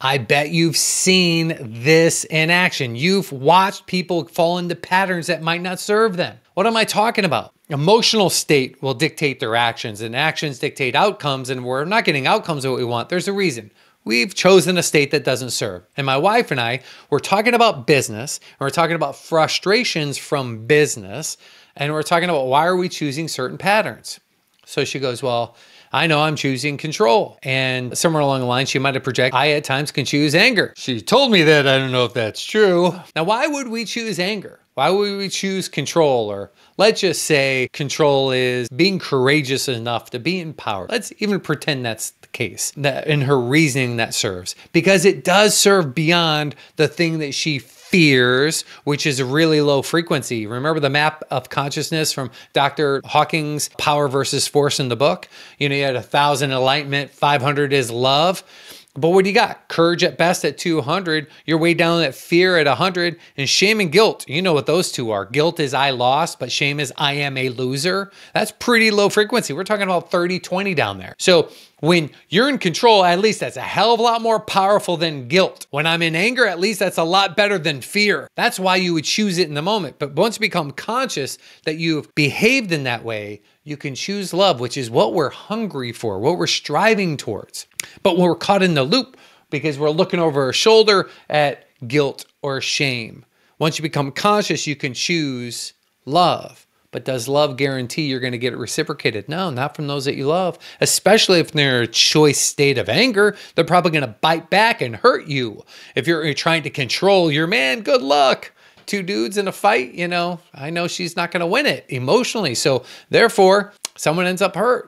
I bet you've seen this in action. You've watched people fall into patterns that might not serve them. What am I talking about? Emotional state will dictate their actions, and actions dictate outcomes, and we're not getting outcomes that we want. There's a reason. We've chosen a state that doesn't serve. And my wife and I, we're talking about business, and we're talking about frustrations from business, and we're talking about why are we choosing certain patterns. So she goes, well, I know I'm choosing control. And somewhere along the line, she might have projected, I at times can choose anger. She told me that. I don't know if that's true. Now, why would we choose anger? Why would we choose control? Or let's just say control is being courageous enough to be empowered. Let's even pretend that's the case. That in her reasoning that serves. Because it does serve beyond the thing that she fears, which is a really low frequency. Remember the map of consciousness from Dr. Hawking's Power versus Force in the book? You know, you had 1,000 enlightenment, 500 is love. But what do you got? Courage at best at 200. You're way down at fear at 100. And shame and guilt, you know what those two are. Guilt is I lost, but shame is I am a loser. That's pretty low frequency. We're talking about 30, 20 down there. So when you're in control, at least that's a hell of a lot more powerful than guilt. When I'm in anger, at least that's a lot better than fear. That's why you would choose it in the moment. But once you become conscious that you've behaved in that way, you can choose love, which is what we're hungry for, what we're striving towards. But when we're caught in the loop because we're looking over our shoulder at guilt or shame, once you become conscious, you can choose love. But does love guarantee you're going to get it reciprocated? No, not from those that you love, especially if they're in a choice state of anger. They're probably going to bite back and hurt you. If you're trying to control your man, good luck. Two dudes in a fight, you know, I know she's not going to win it emotionally. So therefore, someone ends up hurt.